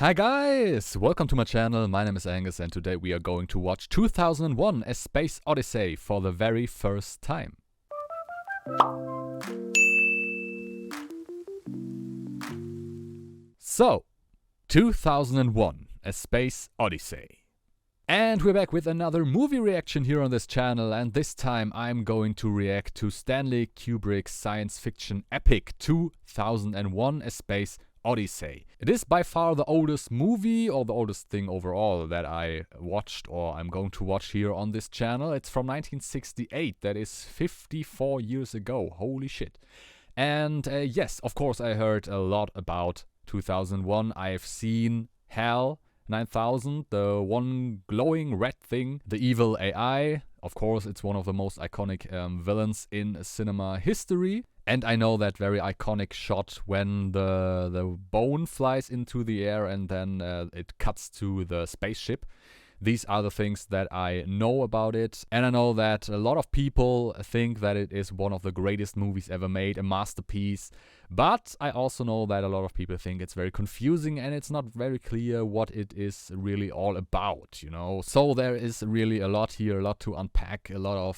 Hi guys! Welcome to my channel, my name is Angus and today we are going to watch 2001 A Space Odyssey for the very first time. So, 2001 A Space Odyssey. And we're back with another movie reaction here on this channel, and this time I'm going to react to Stanley Kubrick's science fiction epic 2001 A Space Odyssey. It is by far the oldest movie, or the oldest thing overall, that I watched or I'm going to watch here on this channel. It's from 1968, that is 54 years ago, holy shit. And yes, of course I heard a lot about 2001. I've seen HAL 9000, the one glowing red thing, the evil AI. Of course, it's one of the most iconic villains in cinema history. And I know that very iconic shot when the bone flies into the air and then it cuts to the spaceship. These are the things that I know about it. And I know that a lot of people think that it is one of the greatest movies ever made, a masterpiece. But I also know that a lot of people think it's very confusing and it's not very clear what it is really all about, you know. So there is really a lot here, a lot to unpack, a lot of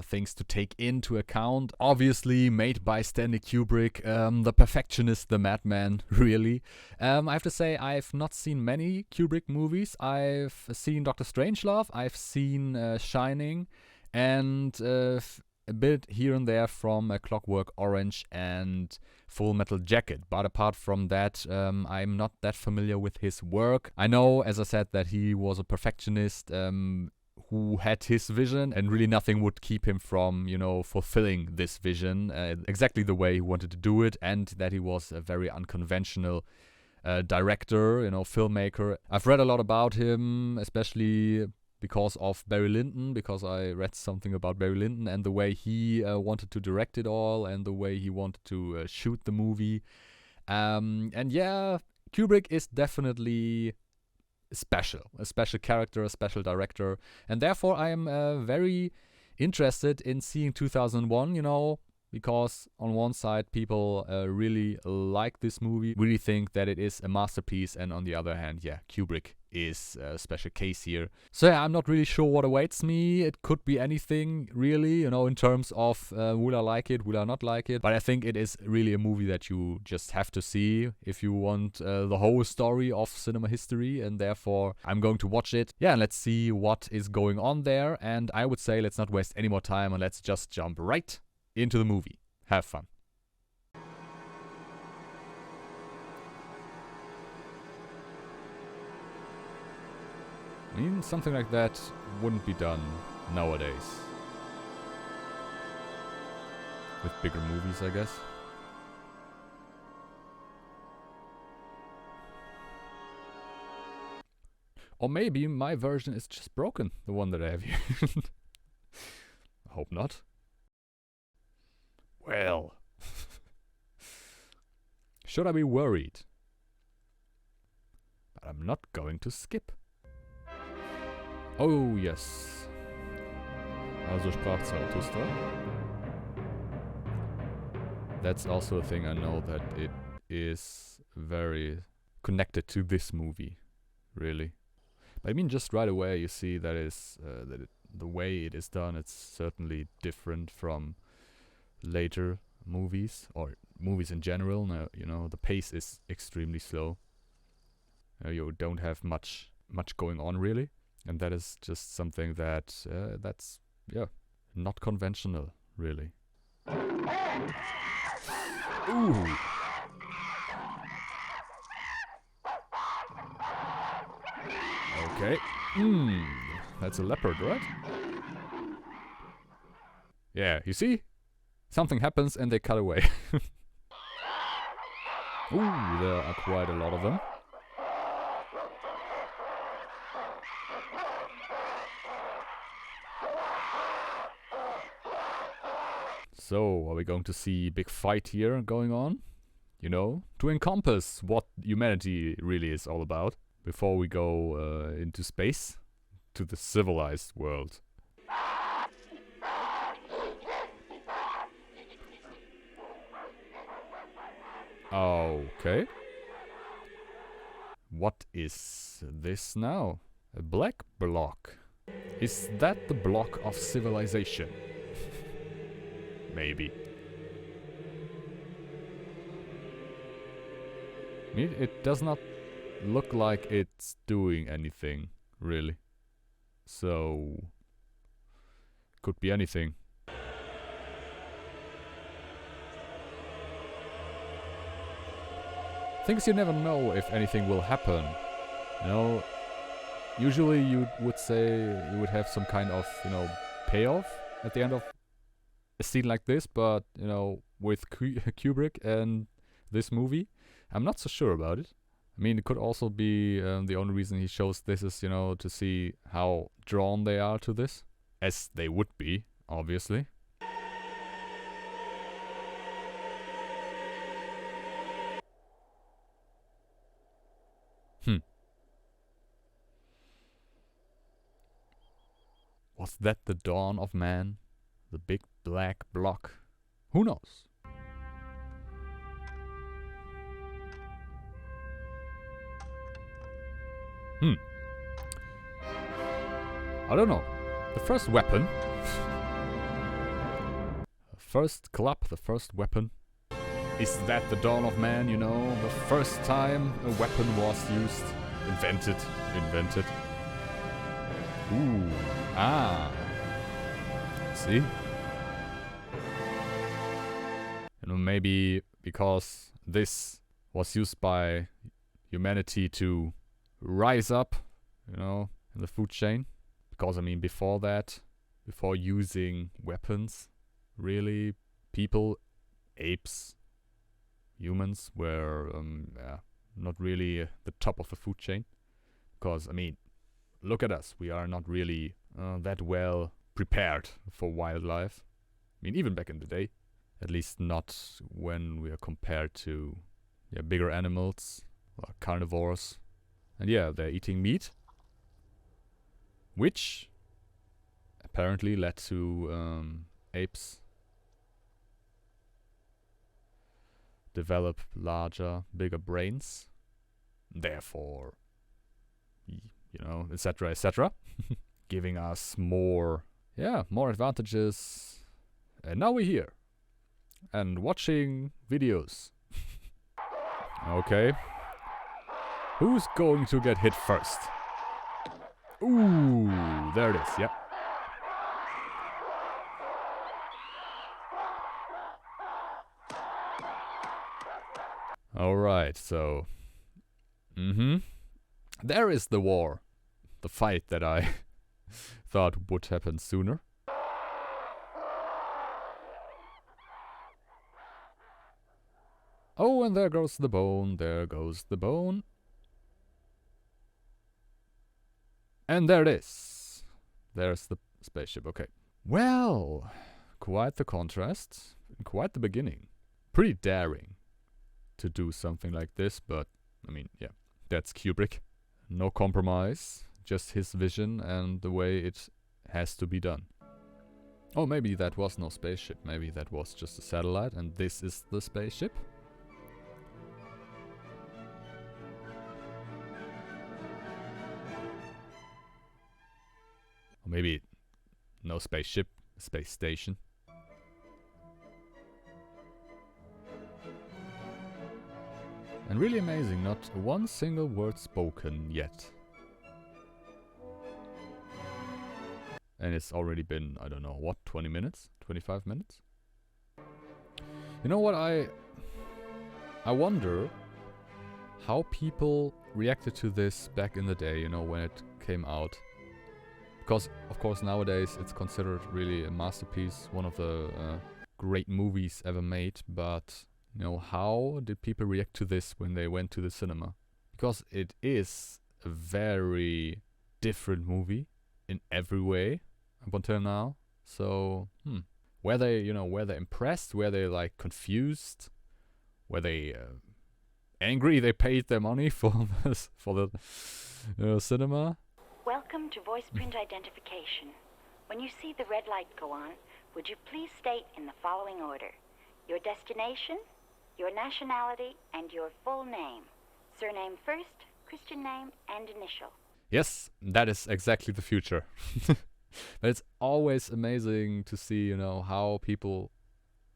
things to take into account. Obviously made by Stanley Kubrick, the perfectionist, the madman, really. I have to say I've not seen many Kubrick movies. I've seen Dr. Strangelove, I've seen Shining, and a bit here and there from Clockwork Orange and Full Metal Jacket. But apart from that, I'm not that familiar with his work. I know, as I said, that he was a perfectionist who had his vision and really nothing would keep him from, you know, fulfilling this vision exactly the way he wanted to do it, and that he was a very unconventional director, you know, filmmaker. I've read a lot about him, especially because of Barry Lyndon, because I read something about Barry Lyndon and the way he wanted to direct it all and the way he wanted to shoot the movie. And yeah, Kubrick is definitely a special character, a special director. And therefore I am very interested in seeing 2001, you know, because on one side people really like this movie, really think that it is a masterpiece, and on the other hand, yeah, Kubrick is a special case here. So yeah, I'm not really sure what awaits me. It could be anything, really, you know, in terms of will I like it, will I not like it. But I think it is really a movie that you just have to see if you want the whole story of cinema history, and therefore I'm going to watch it. Yeah, and let's see what is going on there. And I would say let's not waste any more time and let's just jump right into the movie. Have fun. I mean, something like that wouldn't be done nowadays. With bigger movies, I guess. Or maybe my version is just broken, the one that I have here. I hope not. Well. Should I be worried? But I'm not going to skip. Oh, yes. Also sprach Zarathustra. That's also a thing I know, that it is very connected to this movie, really. But I mean, just right away you see that is the way it is done, it's certainly different from later movies, or movies in general. Now, you know, the pace is extremely slow. You don't have much going on, really. And that is just something that that's not conventional, really. Ooh. Okay. That's a leopard, right? Yeah, you see? Something happens and they cut away. Ooh, there are quite a lot of them. So, are we going to see a big fight here going on? You know, to encompass what humanity really is all about before we go into space, to the civilized world. Okay. what is this now? A black block. Is that the block of civilization? Maybe. I mean, it does not look like it's doing anything, really. So, could be anything. Things you never know if anything will happen. You know, usually you would say you would have some kind of, you know, payoff at the end of a scene like this, but, you know, with Kubrick and this movie, I'm not so sure about it. I mean, it could also be the only reason he shows this is, you know, to see how drawn they are to this. As they would be, obviously. Was that the dawn of man? The big black block? Who knows? I don't know. The first weapon. The first club, the first weapon. Is that the dawn of man, you know? The first time a weapon was used. Invented. Ooh. Ah. See? You know, maybe because this was used by humanity to rise up, you know, in the food chain. Because, I mean, before that, before using weapons, really, people, apes, humans were not really the top of the food chain. Because, I mean, look at us. We are not really that well prepared for wildlife. I mean, even back in the day. At least not when we are compared to bigger animals, or carnivores. And yeah, they're eating meat. Which apparently led to apes develop larger, bigger brains. Therefore, you know, etc., etc. Giving us more advantages. And now we're here. And watching videos. Okay. Who's going to get hit first? Ooh, there it is, yep. Alright, so... There is the war. The fight that I thought would happen sooner. Oh, and there goes the bone, there goes the bone. And there it is. There's the spaceship, okay. Well, quite the contrast, quite the beginning. Pretty daring to do something like this, but, I mean, yeah, that's Kubrick. No compromise, just his vision and the way it has to be done. Oh, maybe that was no spaceship, maybe that was just a satellite and this is the spaceship? Or maybe no spaceship, space station. And really amazing, not one single word spoken yet. And it's already been, I don't know, what, 20 minutes? 25 minutes? You know what, I wonder how people reacted to this back in the day, you know, when it came out. Because, of course, nowadays it's considered really a masterpiece, one of the great movies ever made, but... You know, how did people react to this when they went to the cinema? Because it is a very different movie in every way up until now. So, were they, you know, were they impressed? Were they like confused? Were they angry they paid their money for this, for the cinema? Welcome to voice print identification. When you see the red light go on, would you please state in the following order: your destination, your nationality, and your full name. Surname first, Christian name and initial. Yes, that is exactly the future. But it's always amazing to see, you know, how people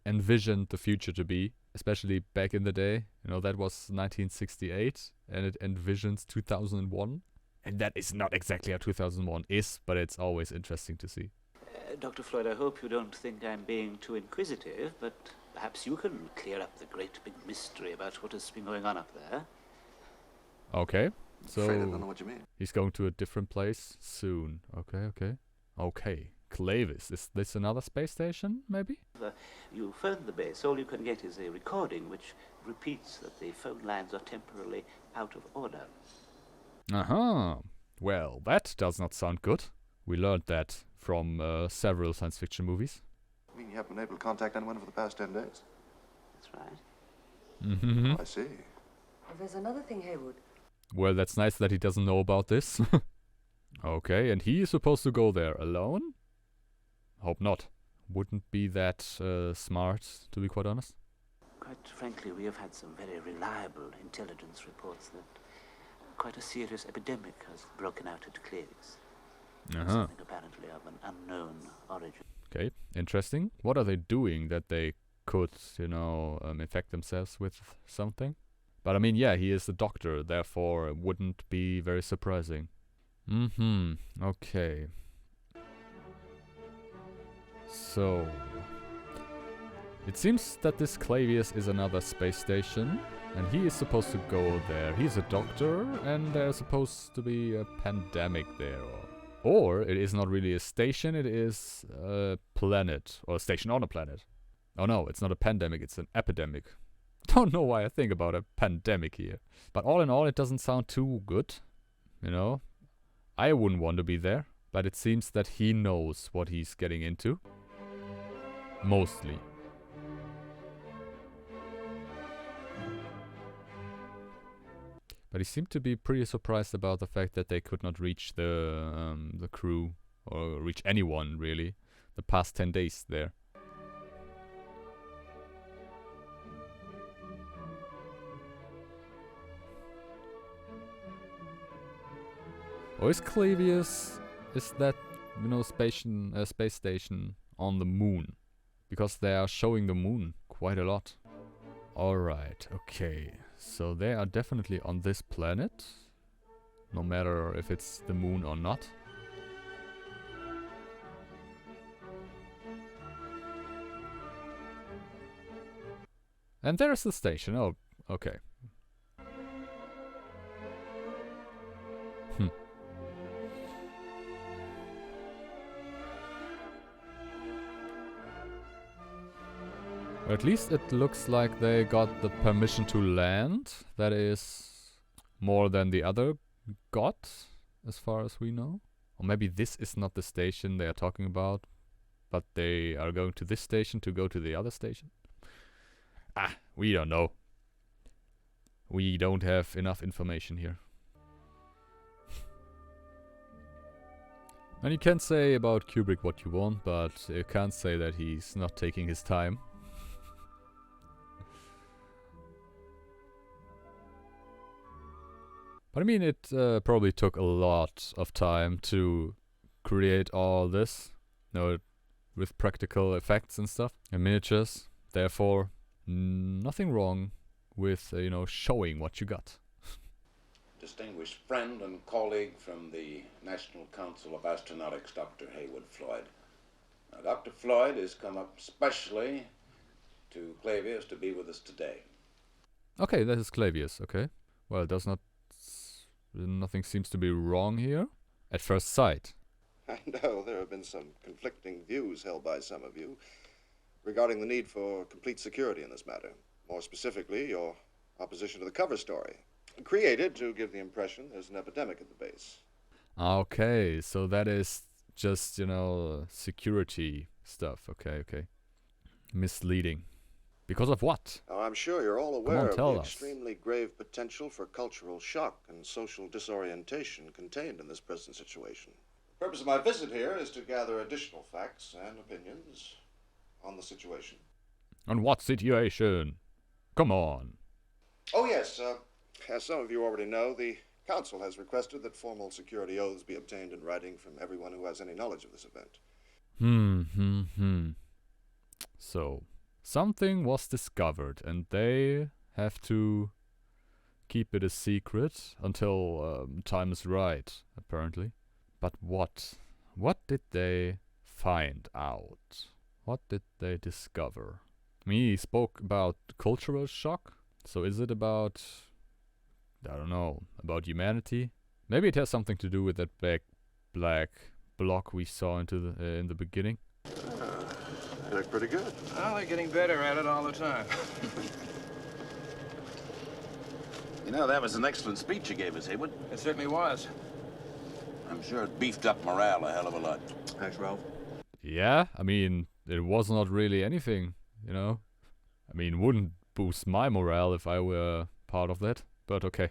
envisioned the future to be, especially back in the day. You know, that was 1968, and it envisions 2001. And that is not exactly how 2001 is, but it's always interesting to see. Dr. Floyd, I hope you don't think I'm being too inquisitive, but perhaps you can clear up the great big mystery about what has been going on up there. Okay, Afraid I don't know so what you mean. he's going to a different place soon. Okay. Clavis, is this another space station, maybe? You phone the base, all you can get is a recording which repeats that the phone lines are temporarily out of order. Uh-huh. Well, that does not sound good. We learned that from several science fiction movies. I mean, you haven't been able to contact anyone for the past 10 days. That's right. Mm-hmm. Oh, I see. Well, there's another thing, Haywood. Well, that's nice that he doesn't know about this. Okay, and he is supposed to go there alone? Hope not. Wouldn't be that smart, to be quite honest. Quite frankly, we have had some very reliable intelligence reports that quite a serious epidemic has broken out at Clavis. Uh-huh. Something apparently of an unknown origin. Okay, interesting. What are they doing that they could, you know, infect themselves with something? But I mean, yeah, he is a doctor, therefore it wouldn't be very surprising. Mm-hmm, okay. So, it seems that this Clavius is another space station, and he is supposed to go there. He's a doctor, and there's supposed to be a pandemic there. Or it is not really a station, it is a planet, or a station on a planet. Oh no, it's not a pandemic, it's an epidemic. Don't know why I think about a pandemic here. But all in all, it doesn't sound too good, you know. I wouldn't want to be there, but it seems that he knows what he's getting into. Mostly. But he seemed to be pretty surprised about the fact that they could not reach the crew, or reach anyone really, the past 10 days there. Or is Clavius, is that, you know, space station on the moon? Because they are showing the moon quite a lot. Alright, okay. So they are definitely on this planet. No matter if it's the moon or not. And there's the station. Oh, okay. At least it looks like they got the permission to land. That is more than the other got, as far as we know. Or maybe this is not the station they are talking about, but they are going to this station to go to the other station. Ah, we don't know. We don't have enough information here. And you can say about Kubrick what you want, but you can't say that he's not taking his time. But I mean, it probably took a lot of time to create all this, you know, with practical effects and stuff, and miniatures. Therefore, nothing wrong with, you know, showing what you got. Distinguished friend and colleague from the National Council of Astronautics, Dr. Haywood Floyd. Now, Dr. Floyd has come up specially to Clavius to be with us today. Okay, that is Clavius, okay. Well, it does not... Nothing seems to be wrong here. At first sight. I know there have been some conflicting views held by some of you regarding the need for complete security in this matter. More specifically, your opposition to the cover story. Created to give the impression there's an epidemic at the base. Okay, so that is just, you know, security stuff. Okay. Misleading. Because of what? Now, I'm sure you're all Come on, aware of tell the us. extremely grave potential for cultural shock and social disorientation contained in this present situation. The purpose of my visit here is to gather additional facts and opinions on the situation. On what situation? Come on. Oh, yes. As some of you already know, the Council has requested that formal security oaths be obtained in writing from everyone who has any knowledge of this event. So, something was discovered, and they have to keep it a secret until time is right, apparently. But what? What did they find out? What did they discover? I mean, he spoke about cultural shock. So is it about, I don't know, about humanity? Maybe it has something to do with that big black block we saw in the beginning. They look pretty good. Well, they're getting better at it all the time. You know, that was an excellent speech you gave us, Haywood. It certainly was. I'm sure it beefed up morale a hell of a lot. Thanks, Ralph. Yeah, I mean, it was not really anything, you know? I mean, wouldn't boost my morale if I were part of that, but okay.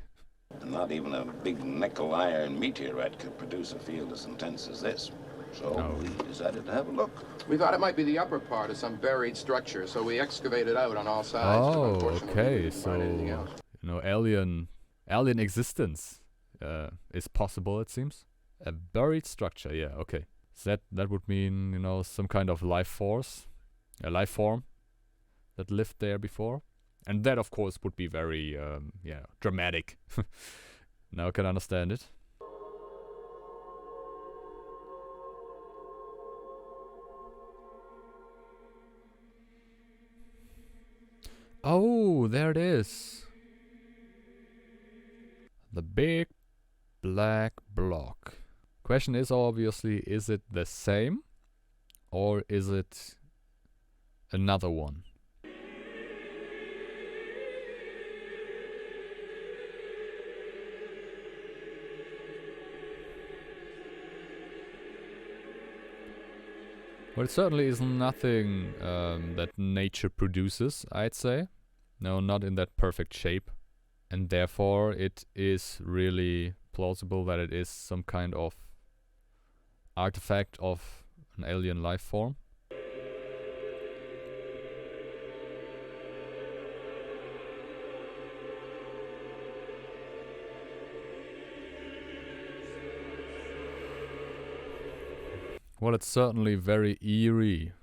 Not even a big nickel iron meteorite could produce a field as intense as this. So we decided to have a look. We thought it might be the upper part of some buried structure, so we excavated out on all sides. but Oh, unfortunately, we okay, didn't so, find anything else. you know, alien existence is possible, it seems. A buried structure, yeah, okay. So that would mean, you know, some kind of life force, a life form that lived there before. And that, of course, would be very, dramatic. Now I can understand it. Oh, there it is. The big black block. Question is obviously, is it the same or is it another one? Well, it certainly is nothing that nature produces, I'd say. No, not in that perfect shape. And therefore, it is really plausible that it is some kind of artifact of an alien life form. Well, it's certainly very eerie,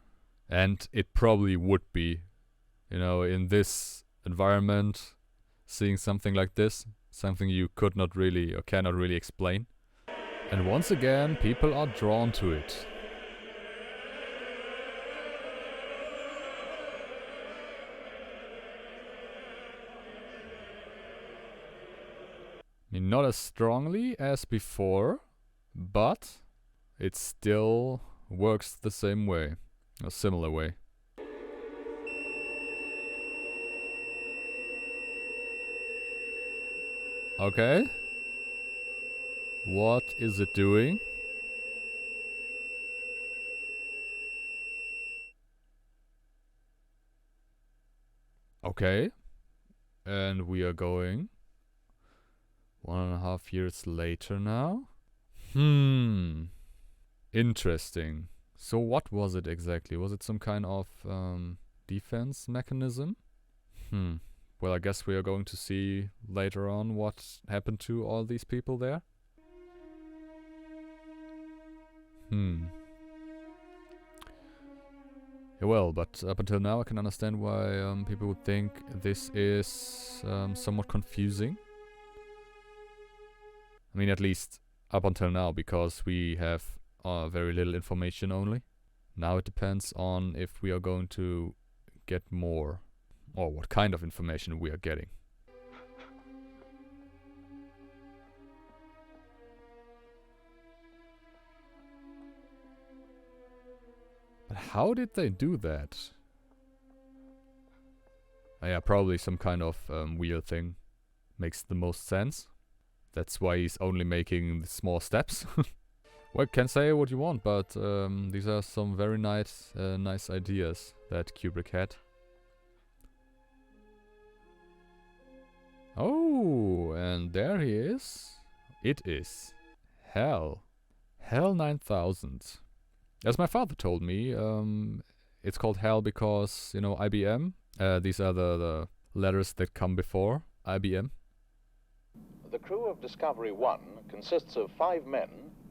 and it probably would be, you know, in this environment, seeing something like this, something you could not really or cannot really explain. And once again, people are drawn to it. I mean, not as strongly as before, but it still works the same way, a similar way. Okay. What is it doing? Okay. And we are going 1.5 years later now. Interesting. So what was it exactly? Was it some kind of defense mechanism? Well, I guess we are going to see later on what happened to all these people there. Yeah, well, but up until now I can understand why people would think this is somewhat confusing. I mean, at least up until now, because we have very little information only. Now it depends on if we are going to get more, or what kind of information we are getting. But how did they do that? Yeah, probably some kind of wheel thing. Makes the most sense. That's why he's only making the small steps. Well, can say what you want, but these are some very nice ideas that Kubrick had. Oh, and there he is. It is Hell. Hell 9000. As my father told me, it's called Hell because, you know, IBM. These are the letters that come before IBM. The crew of Discovery 1 consists of 5 men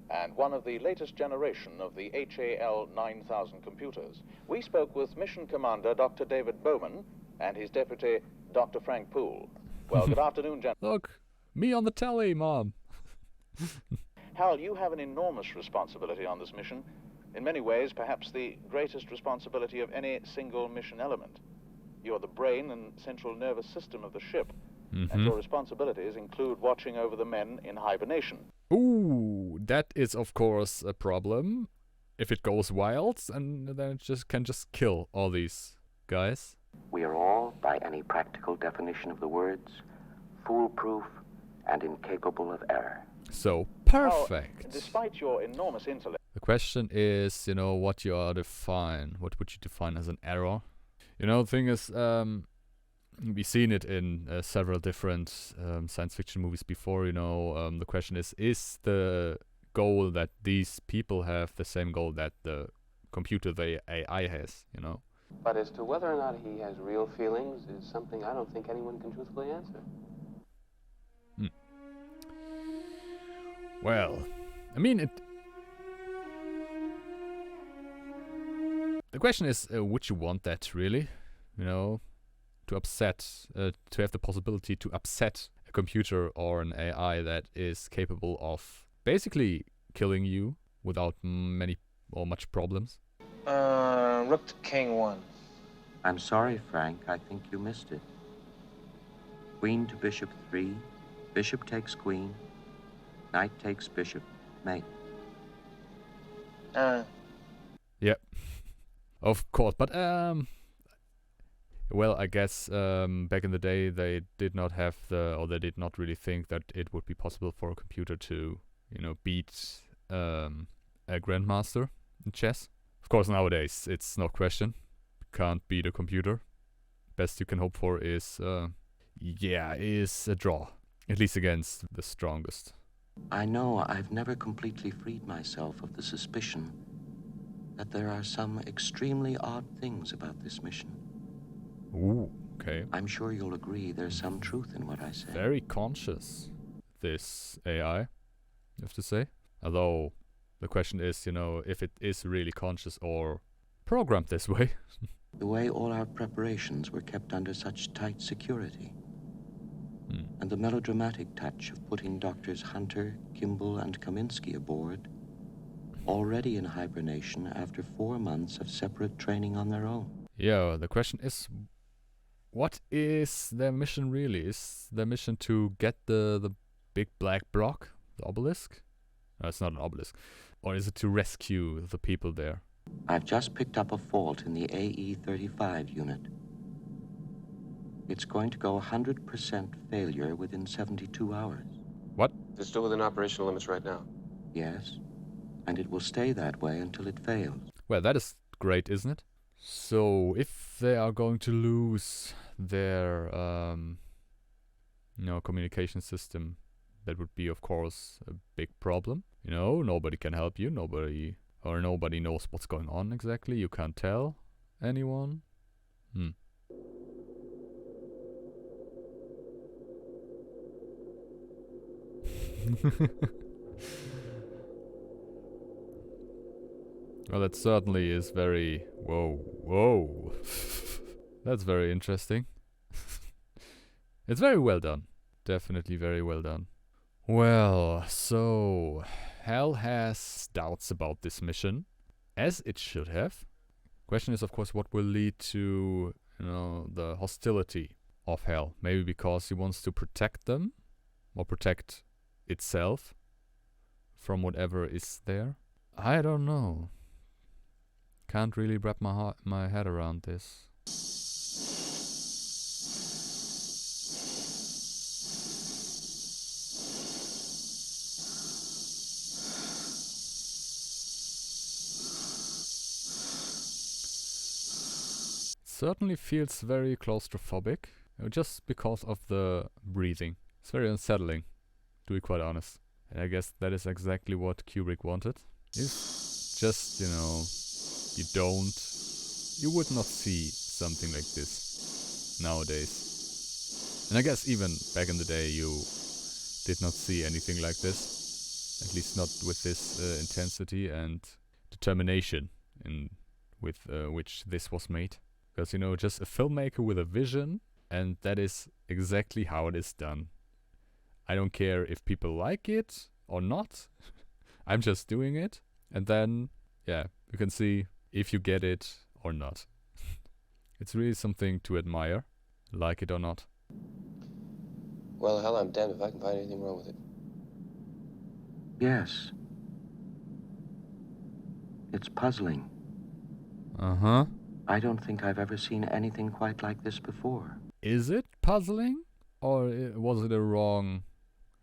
and one of the latest generation of the HAL 9000 computers. We spoke with Mission Commander Dr. David Bowman and his deputy, Dr. Frank Poole. Well, good afternoon, gentlemen. Look, me on the telly, Mom. Hal, you have an enormous responsibility on this mission. In many ways, perhaps the greatest responsibility of any single mission element. You are the brain and central nervous system of the ship, and your responsibilities include watching over the men in hibernation. Ooh, that is of course a problem. If it goes wild, and then it can just kill all these guys. We are all, by any practical definition of the words, foolproof and incapable of error. So, perfect. Hal, despite your enormous intellect... The question is, you know, what you define. What would you define as an error? You know, the thing is, we've seen it in several different science fiction movies before, you know. The question is the goal that these people have the same goal that the computer, the AI, has, you know? But as to whether or not he has real feelings is something I don't think anyone can truthfully answer. Well, I mean, the question is, would you want that, really? You know, to have the possibility to upset a computer or an AI that is capable of basically killing you without many or much problems? Rook to King 1. I'm sorry, Frank. I think you missed it. Queen to Bishop 3. Bishop takes Queen. Knight takes Bishop. Mate. Yep. Of course, but well, I guess back in the day they did not have they did not really think that it would be possible for a computer to, you know, beat a grandmaster in chess. Of course, nowadays it's no question. Can't beat a computer. Best you can hope for is a draw, at least against the strongest. I know I've never completely freed myself of the suspicion that there are some extremely odd things about this mission. Ooh, okay. I'm sure you'll agree there's some truth in what I say. Very conscious, this AI, I have to say. Although, the question is, you know, if it is really conscious or programmed this way. The way all our preparations were kept under such tight security. And the melodramatic touch of putting Doctors Hunter, Kimball, and Kaminsky aboard, already in hibernation after 4 months of separate training on their own. Yeah, the question is, what is their mission really? Is their mission to get the big black block, the obelisk? No, it's not an obelisk. Or is it to rescue the people there? I've just picked up a fault in the AE-35 unit. It's going to go 100% failure within 72 hours. What? It's still within operational limits right now. Yes, and it will stay that way until it fails. Well, that is great, isn't it? So, if they are going to lose their, communication system, that would be, of course, a big problem. You know, nobody can help you, nobody knows what's going on exactly. You can't tell anyone. Well, that certainly is very... Whoa. That's very interesting. It's very well done. Definitely very well done. Well, so... Hal has doubts about this mission, as it should have. Question is, of course, what will lead to, the hostility of Hal. Maybe because he wants to protect them, or protect itself from whatever is there. I don't know. Can't really wrap my head around this. Certainly feels very claustrophobic, just because of the breathing. It's very unsettling, to be quite honest. And I guess that is exactly what Kubrick wanted. It's just, you would not see something like this nowadays. And I guess even back in the day you did not see anything like this. At least not with this intensity and determination with which this was made. Because, you know, just a filmmaker with a vision, and that is exactly how it is done. I don't care if people like it or not. I'm just doing it. And then, yeah, you can see if you get it or not. It's really something to admire, like it or not. Well, hell, I'm damned if I can find anything wrong with it. Yes. It's puzzling. Uh-huh. I don't think I've ever seen anything quite like this before. Is it puzzling? Or was it a wrong,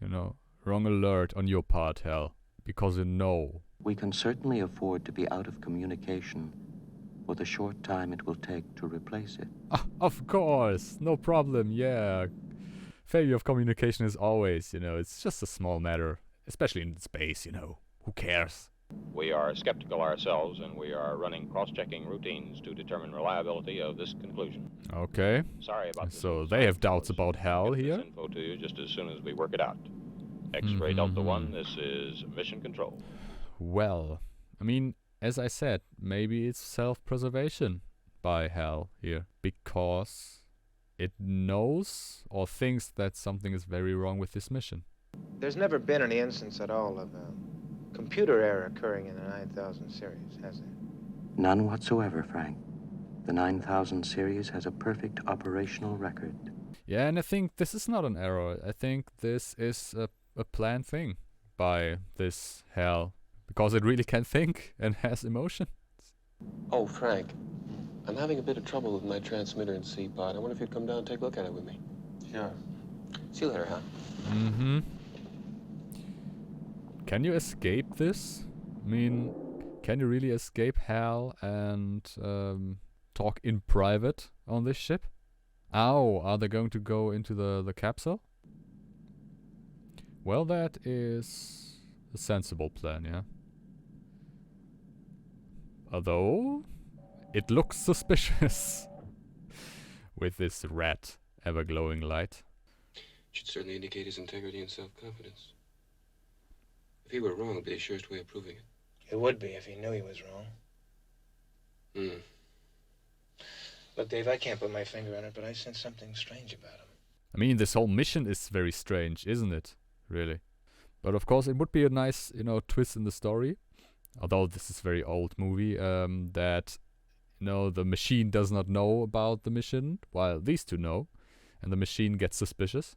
wrong alert on your part, Hal? Because you know. We can certainly afford to be out of communication for the short time it will take to replace it. Of course, no problem, yeah. Failure of communication is always, it's just a small matter. Especially in space, who cares? We are skeptical ourselves, and we are running cross-checking routines to determine reliability of this conclusion. Okay. Sorry about this. So they have doubts about Hal here. This info to you just as soon as we work it out. X-ray Delta 1, this is mission control. Well, I mean, as I said, maybe it's self-preservation by Hal here. Because it knows or thinks that something is very wrong with this mission. There's never been any instance at all of a computer error occurring in the 9000 series, has there? None whatsoever, Frank. The 9000 series has a perfect operational record. Yeah, and I think this is not an error. I think this is a planned thing by this Hal. Because it really can think and has emotion. Oh, Frank, I'm having a bit of trouble with my transmitter and C-pod. I wonder if you'd come down and take a look at it with me. Sure. See you later, Hal. Mm-hmm. Can you escape this? I mean, can you really escape Hal and talk in private on this ship? Oh, are they going to go into the capsule? Well, that is a sensible plan, yeah. Although, it looks suspicious with this red, ever-glowing light. Should certainly indicate his integrity and self-confidence. If he were wrong, it'd be the surest way of proving it. It would be if he knew he was wrong. Look, Dave, I can't put my finger on it, but I sense something strange about him. I mean, this whole mission is very strange, isn't it? Really. But of course, it would be a nice, twist in the story. Although this is a very old movie, that, the machine does not know about the mission, while these two know. And the machine gets suspicious.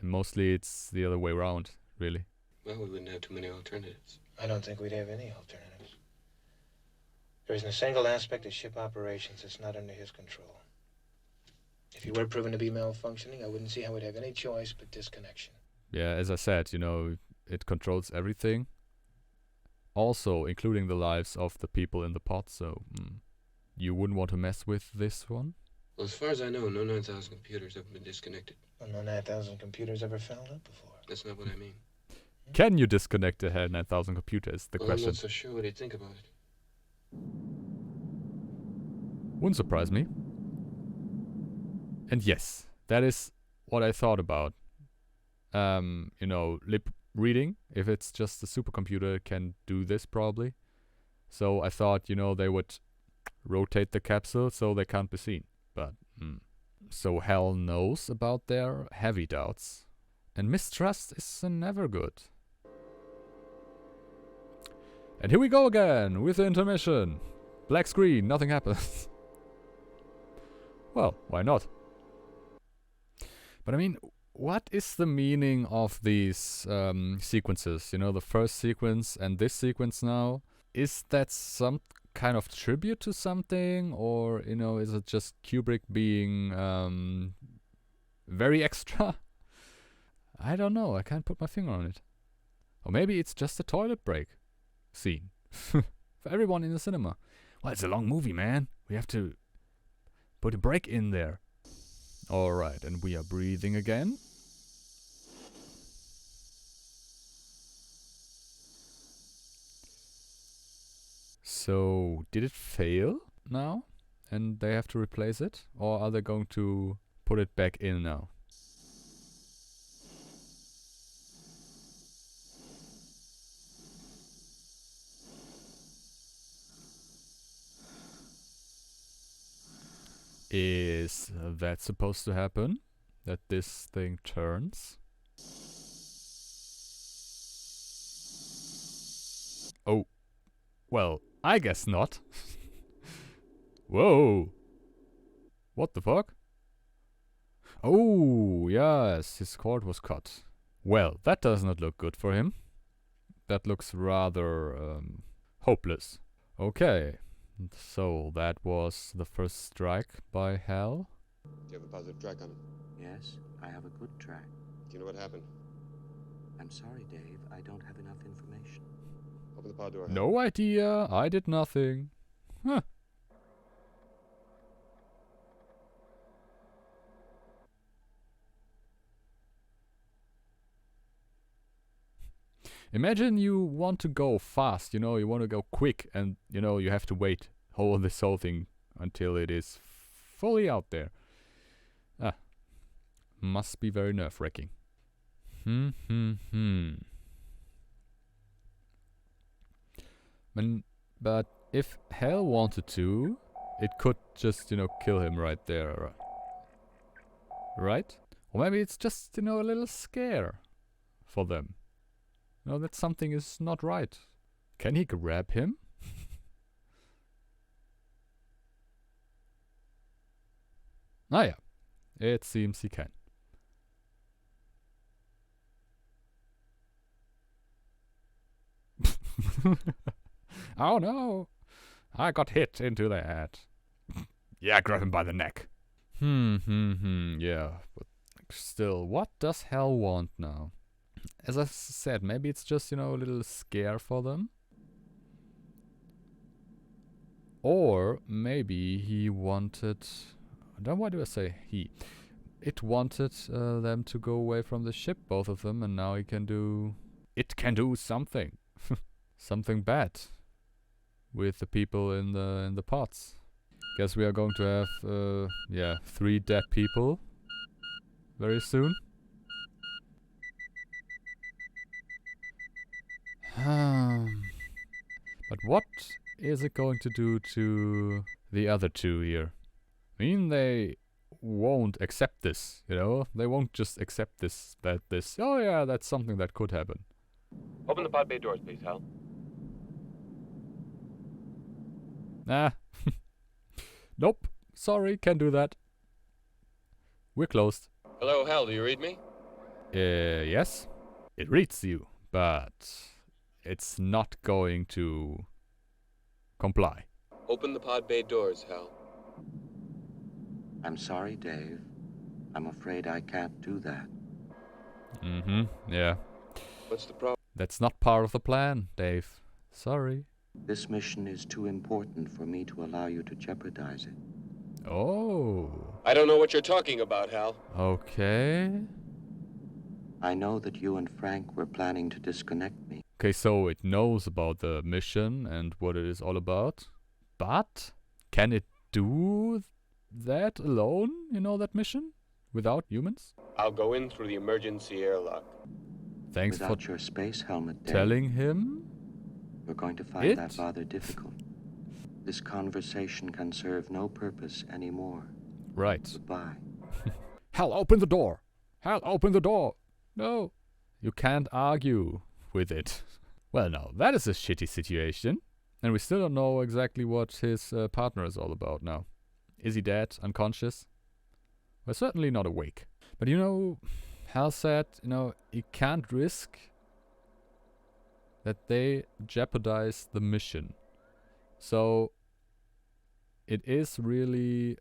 And mostly it's the other way around, really. Well, we wouldn't have too many alternatives. I don't think we'd have any alternatives. There isn't a single aspect of ship operations that's not under his control. If he were proven to be malfunctioning, I wouldn't see how we'd have any choice but disconnection. Yeah, as I said, it controls everything. Also, including the lives of the people in the pod, so you wouldn't want to mess with this one? Well, as far as I know, no 9000 computers have been disconnected. Well, no 9000 computers ever fouled up before. That's not what I mean. Can you disconnect a HAL 9000 computer is the question. I'm not so sure what he'd think about it. Wouldn't surprise me. And yes, that is what I thought about. Lip reading, if it's just a supercomputer, it can do this probably. So I thought, they would rotate the capsule so they can't be seen. But, So Hal knows about their heavy doubts. And mistrust is never good. And here we go again with the intermission. Black screen, nothing happens. Well, why not? But I mean, what is the meaning of these sequences? The first sequence and this sequence now. Is that some kind of tribute to something? Or, is it just Kubrick being very extra? I don't know. I can't put my finger on it. Or maybe it's just a toilet break scene. For everyone in the cinema. Well, it's a long movie, man. We have to put a break in there. Alright, and we are breathing again. So, did it fail now? And they have to replace it? Or are they going to put it back in now? Is that supposed to happen? That this thing turns? Oh. Well, I guess not. Whoa. What the fuck? Oh, yes, his cord was cut. Well, that does not look good for him. That looks rather hopeless. Okay, so that was the first strike by Hal. Do you have a positive track on it? Yes, I have a good track. Do you know what happened? I'm sorry, Dave. I don't have enough information. Open the pod door. No idea. I did nothing. Huh. Imagine you want to go fast, you know, you want to go quick, and, you know, you have to wait this whole thing until it is fully out there. Ah. Must be very nerve-wracking. But if Hal wanted to, it could just, you know, kill him right there. Right? Or maybe it's just, you know, a little scare for them. You know, that something is not right. Can he grab him? Ah yeah, it seems he can. Oh no! I got hit into the head. Yeah, grab him by the neck. Yeah, but still, what does Hal want now? As I said, maybe it's just, you know, a little scare for them. Or maybe he wanted... why do I say he? It wanted them to go away from the ship, both of them, and now he can do... It can do something. Something bad. With the people in the pods. Guess we are going to have, yeah, 3 dead people. Very soon. But what is it going to do to the other 2 here? I mean, they won't accept this, you know? They won't just accept this, oh yeah, that's something that could happen. Open the pod bay doors, please, Hal. Nah. Nope. Sorry, can't do that. We're closed. Hello, Hal, do you read me? Yes. It reads you, but it's not going to comply. Open the pod bay doors, Hal. I'm sorry, Dave. I'm afraid I can't do that. Yeah. What's the problem? That's not part of the plan, Dave. Sorry. This mission is too important for me to allow you to jeopardize it. Oh. I don't know what you're talking about, Hal. Okay. I know that you and Frank were planning to disconnect me. Okay, so it knows about the mission and what it is all about. But can it do that alone, you know, that mission? Without humans? I'll go in through the emergency airlock. Thanks Without for your space helmet, Dave, telling him. you're going to find that rather difficult. This conversation can serve no purpose anymore. Right. Goodbye. Hal, open the door! Hal, open the door! No. You can't argue with it. Well, now, that is a shitty situation. And we still don't know exactly what his partner is all about now. Is he dead? Unconscious? Well, certainly not awake. But you know, Hal said, you know, he can't risk that they jeopardize the mission. So, it is really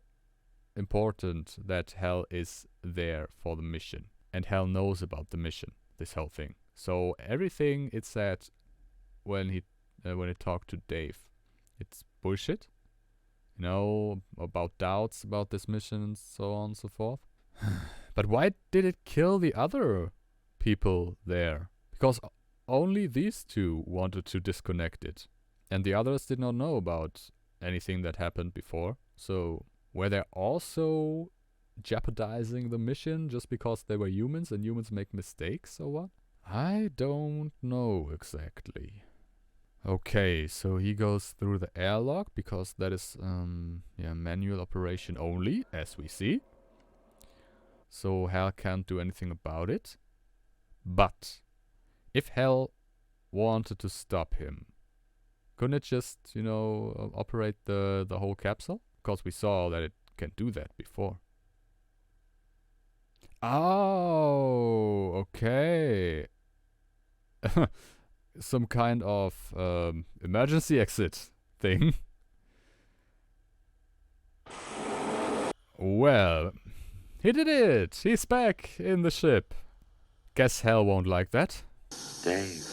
important that Hal is there for the mission. And Hal knows about the mission, this whole thing. So, everything it said when it talked to Dave, it's bullshit. You know, about doubts about this mission and so on and so forth. But why did it kill the other people there? Because only these 2 wanted to disconnect it. And the others did not know about anything that happened before. So, were they also jeopardizing the mission just because they were humans and humans make mistakes or what? I don't know exactly. Okay, so he goes through the airlock because that is yeah, manual operation only, as we see. So Hal can't do anything about it. But if Hal wanted to stop him, couldn't it just, you know, operate the whole capsule? Because we saw that it can do that before. Oh, okay. Some kind of emergency exit thing. Well, he did it! He's back in the ship. Guess Hal won't like that. Dave,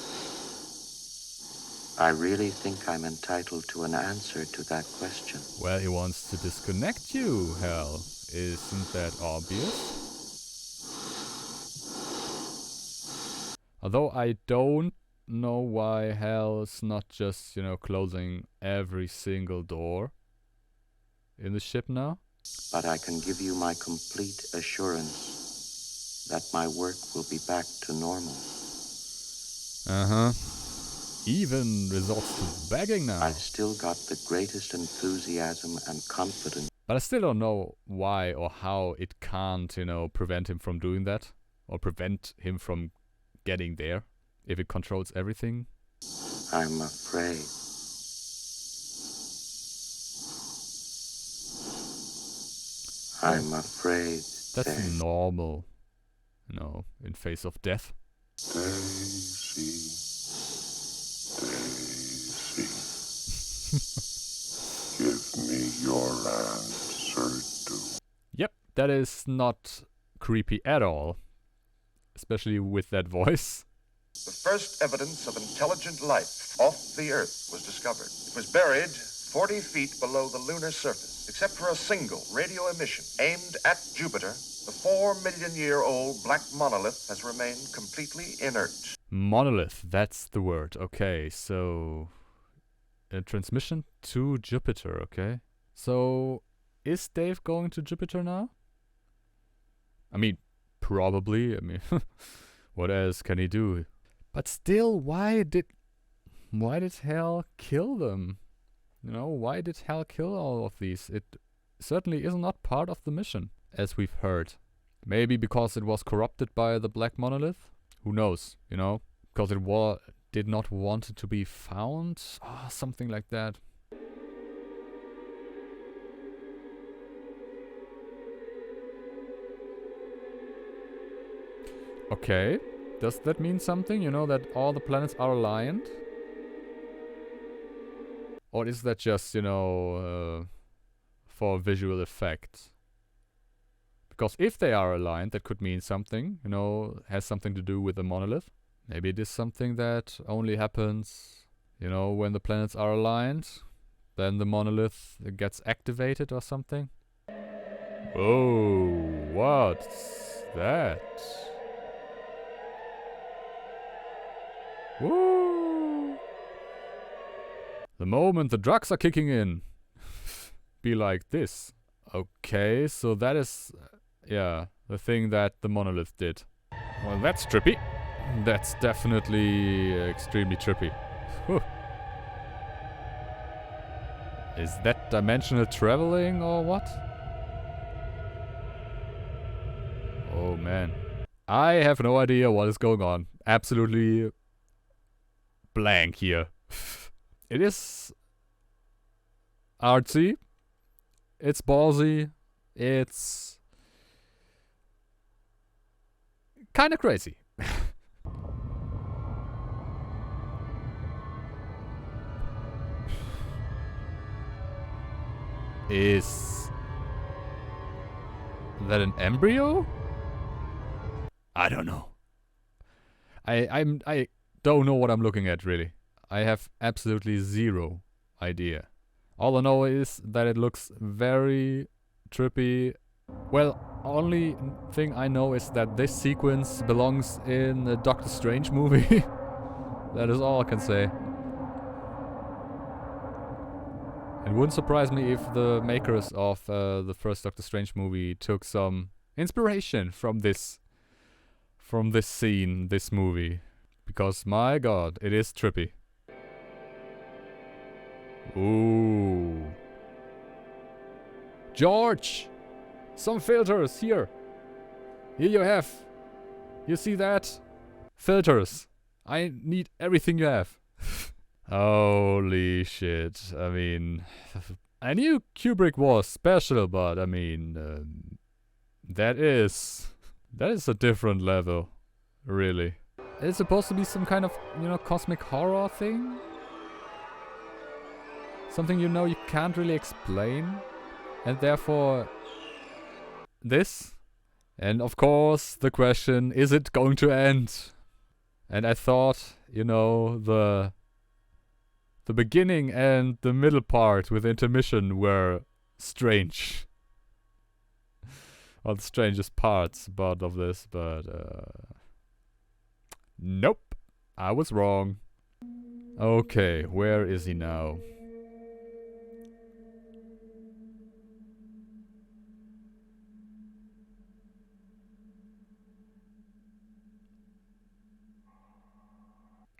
I really think I'm entitled to an answer to that question. Well, he wants to disconnect you, Hal. Isn't that obvious? Although I don't know why Hal's not just, you know, closing every single door in the ship now. But I can give you my complete assurance that my work will be back to normal. Uh-huh. Even resorts to begging now. I've still got the greatest enthusiasm and confidence. But I still don't know why or how it can't, you know, prevent him from doing that. Or prevent him from getting there. If it controls everything. I'm afraid. I'm afraid. That's normal. You know, in face of death. Daisy. Give me your answer too. Yep, that is not creepy at all. Especially with that voice. The first evidence of intelligent life off the Earth was discovered. It was buried 40 feet below the lunar surface. Except for a single radio emission aimed at Jupiter, the 4-million-year-old black monolith has remained completely inert. Monolith, that's the word. Okay, so a transmission to Jupiter, okay? So is Dave going to Jupiter now? I mean, probably. I mean, what else can he do? But still, why did Hal kill them? You know, why did Hal kill all of these? It certainly is not part of the mission, as we've heard. Maybe because it was corrupted by the black monolith? Who knows, you know? Because it did not want it to be found? Oh, something like that. Okay, does that mean something? You know, that all the planets are aligned? Or is that just, you know, for visual effect? Because if they are aligned, that could mean something, you know, has something to do with the monolith. Maybe it is something that only happens, you know, when the planets are aligned. Then the monolith gets activated or something. Oh, what's that? Woo! The moment the drugs are kicking in. Be like this. Okay, so that is, yeah, the thing that the monolith did. Well, that's trippy. That's definitely extremely trippy. Whew. Is that dimensional traveling or what? Oh man. I have no idea what is going on. Absolutely blank here. It is artsy. It's ballsy. It's kind of crazy. Is that an embryo? I don't know. I don't know what I'm looking at, really. I have absolutely zero idea. All I know is that it looks very trippy. Well, only thing I know is that this sequence belongs in the Doctor Strange movie. That is all I can say. It wouldn't surprise me if the makers of the first Doctor Strange movie took some inspiration from this scene, this movie. Because my god, it is trippy. Ooh. George! Some filters, here. Here you have. You see that? Filters. I need everything you have. Holy shit. I mean, I knew Kubrick was special, but I mean, that is a different level, really. It's supposed to be some kind of, you know, cosmic horror thing? Something you know you can't really explain, and therefore this. And of course the question, is it going to end? And I thought, you know, the beginning and the middle part with intermission were strange. Well, the strangest parts about of this, but nope, I was wrong. Okay, where is he now?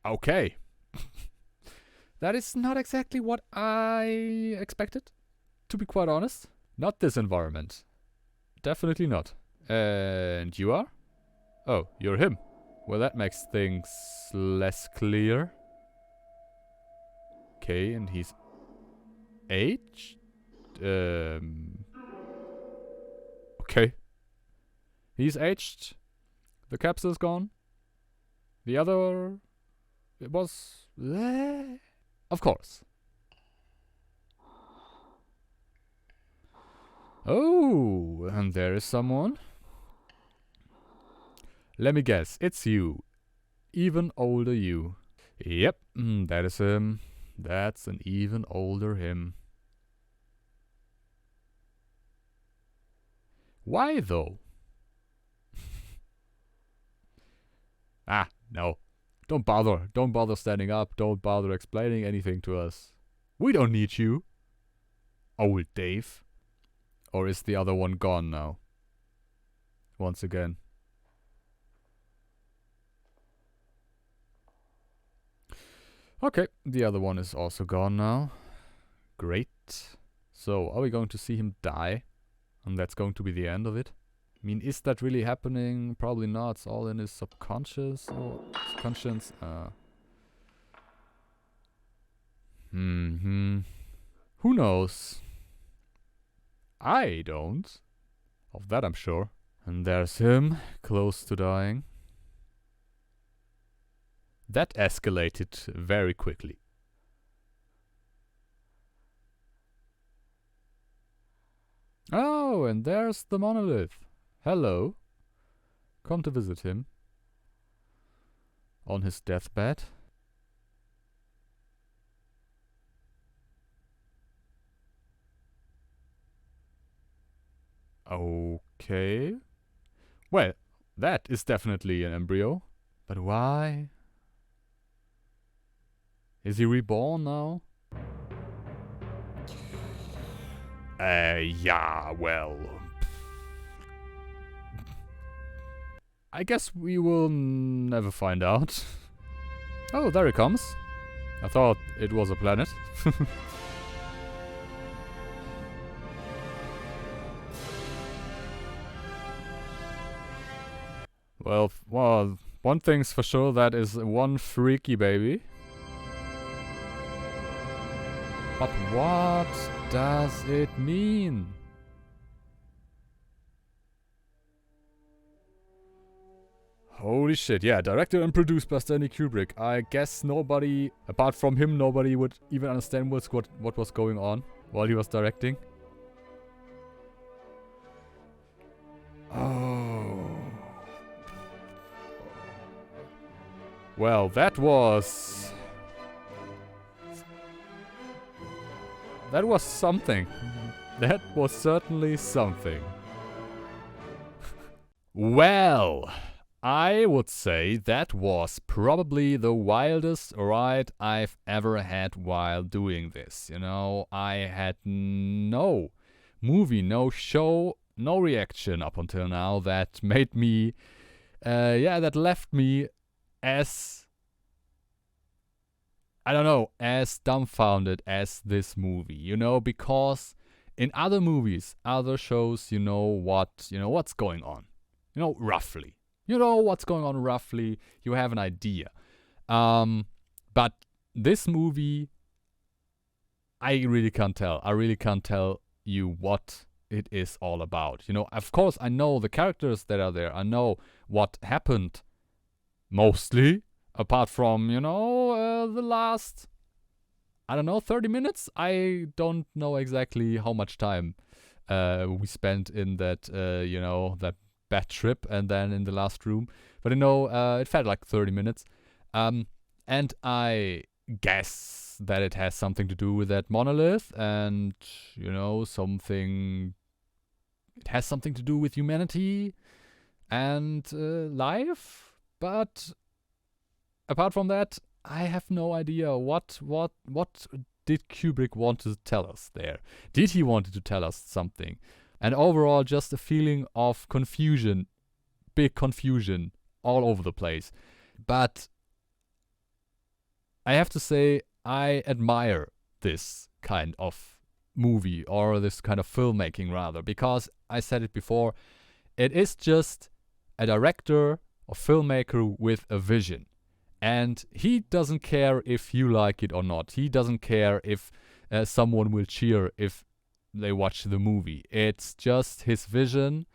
Okay. That is not exactly what I expected, to be quite honest. Not this environment. Definitely not. And you are? Oh, you're him. Well, that makes things less clear. Okay, and he's aged? Okay. He's aged. The capsule's gone. The other... It was... Of course. Oh, and there is someone. Let me guess, it's you. Even older you. Yep, that is him. That's an even older him. Why though? Ah, no. Don't bother. Don't bother standing up. Don't bother explaining anything to us. We don't need you. Old Dave. Or is the other one gone now? Once again. Okay, the other one is also gone now. Great. So, are we going to see him die? And that's going to be the end of it? I mean, is that really happening? Probably not. It's all in his subconscious or conscience. Who knows? I don't. Of that I'm sure. And there's him, close to dying. That escalated very quickly. Oh, and there's the monolith. Hello. Come to visit him. On his deathbed. Okay. Well, that is definitely an embryo. But why? Is he reborn now? Yeah, well... I guess we will never find out. Oh, there he comes. I thought it was a planet. Well, one thing's for sure, that is one freaky baby. But what does it mean? Holy shit, yeah, directed and produced by Stanley Kubrick. I guess nobody, apart from him, nobody would even understand what was going on while he was directing. Oh. Well, that was something. That was certainly something. Well, I would say that was probably the wildest ride I've ever had while doing this. You know, I had no movie, no show, no reaction up until now that made me, that left me as I don't know, as dumbfounded as this movie, you know, because in other movies, other shows, you know what's going on. You know, roughly. You know what's going on roughly. You have an idea. But this movie, I really can't tell. I really can't tell you what it is all about. You know, of course, I know the characters that are there. I know what happened mostly, apart from, you know, the last, I don't know, 30 minutes? I don't know exactly how much time we spent in that, you know, that bad trip and then in the last room. But, you know, it felt like 30 minutes. And I guess that it has something to do with that monolith and, you know, it has something to do with humanity and life. But apart from that, I have no idea what did Kubrick want to tell us there. Did he want to tell us something? And overall, just a feeling of confusion, big confusion all over the place. But I have to say, I admire this kind of movie, or this kind of filmmaking rather, because I said it before, it is just a director or filmmaker with a vision. And he doesn't care if you like it or not. He doesn't care if someone will cheer if they watch the movie. It's just his vision,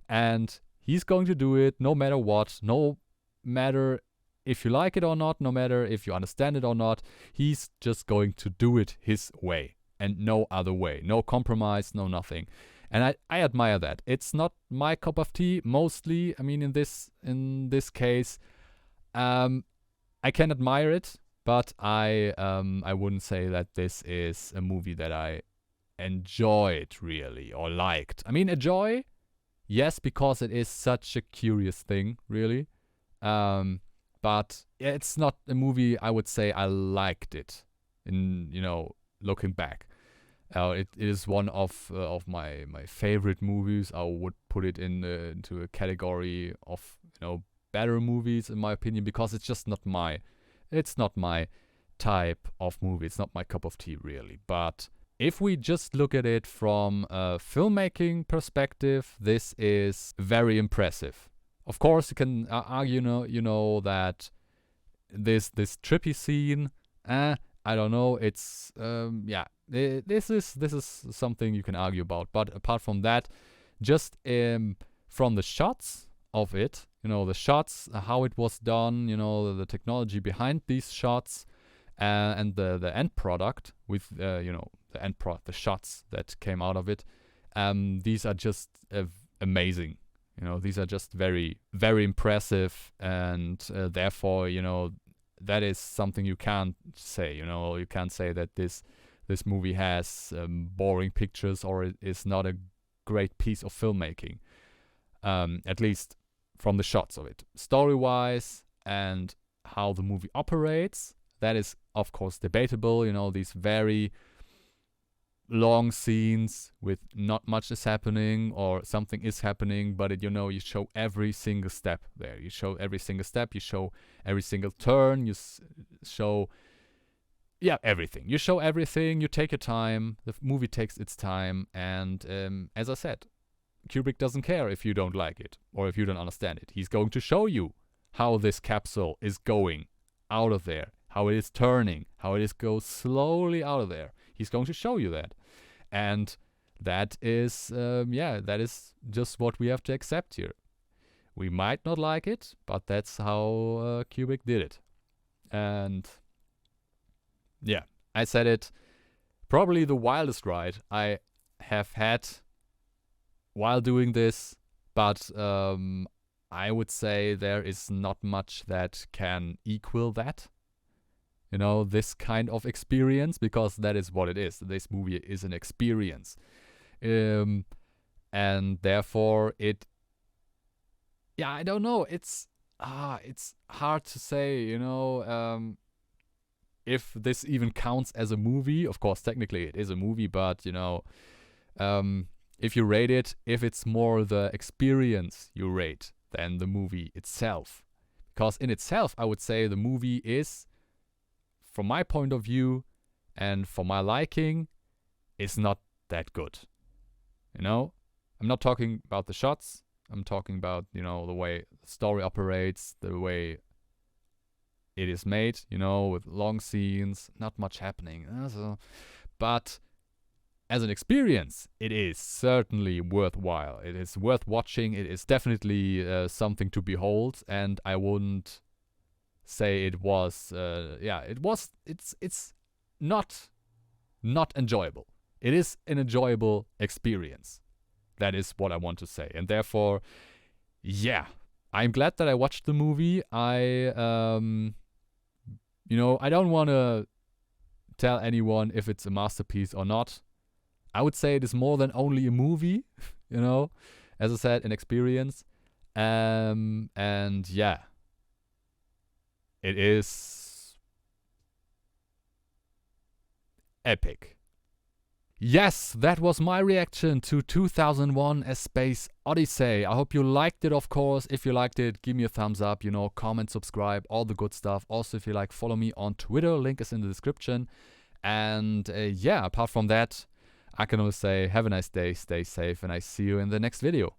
and he's going to do it no matter what, no matter if you like it or not, no matter if you understand it or not. He's just going to do it his way and no other way. No compromise, no nothing. And I admire that. It's not my cup of tea mostly. I mean, in this case, I can admire it, but I wouldn't say that this is a movie that I enjoyed really or liked. I mean, enjoy, yes, because it is such a curious thing, really. But it's not a movie I would say I liked it. In, you know, looking back, it is one of my favorite movies. I would put it into a category of, you know, better movies in my opinion, because it's just not my type of movie. It's not my cup of tea really. But if we just look at it from a filmmaking perspective, this is very impressive. Of course, you can argue, you know that this trippy scene, I don't know. It's this is something you can argue about. But apart from that, just from the shots of it, you know, the shots, how it was done, you know, the technology behind these shots, and the end product with you know, the shots that came out of it. These are just amazing. You know, these are just very, very impressive, and therefore, you know, that is something you can't say. You know, you can't say that this movie has boring pictures or it is not a great piece of filmmaking. At least from the shots of it. Story-wise and how the movie operates, that is, of course, debatable. You know, these very long scenes with not much is happening or something is happening, but it, you know, you show every single step there. You show every single step. You show every single turn. You show, everything. You show everything. You take your time. The movie takes its time. And as I said, Kubrick doesn't care if you don't like it or if you don't understand it. He's going to show you how this capsule is going out of there, how it is turning, how it goes slowly out of there. He's going to show you that. And that is, that is just what we have to accept here. We might not like it, but that's how Kubrick did it. And yeah, I said it, probably the wildest ride I have had while doing this, but I would say there is not much that can equal that. You know, this kind of experience, because that is what it is. This movie is an experience. And therefore I don't know. It's hard to say, you know, if this even counts as a movie. Of course, technically it is a movie, but, you know, if you rate it, if it's more the experience you rate than the movie itself. Because in itself, I would say the movie is from my point of view and for my liking, is not that good. You know? I'm not talking about the shots. I'm talking about, you know, the way the story operates, the way it is made, you know, with long scenes, not much happening. But as an experience, it is certainly worthwhile. It is worth watching. It is definitely something to behold, and I wouldn't say it was. It's not enjoyable. It is an enjoyable experience. That is what I want to say, and therefore, yeah, I'm glad that I watched the movie. I don't want to tell anyone if it's a masterpiece or not. I would say it is more than only a movie, you know, as I said, an experience. And yeah, it is epic. Yes, that was my reaction to 2001 A Space Odyssey. I hope you liked it, of course. If you liked it, give me a thumbs up, you know, comment, subscribe, all the good stuff. Also, if you like, follow me on Twitter. Link is in the description. And yeah, apart from that, I can only say have a nice day, stay safe, and I see you in the next video.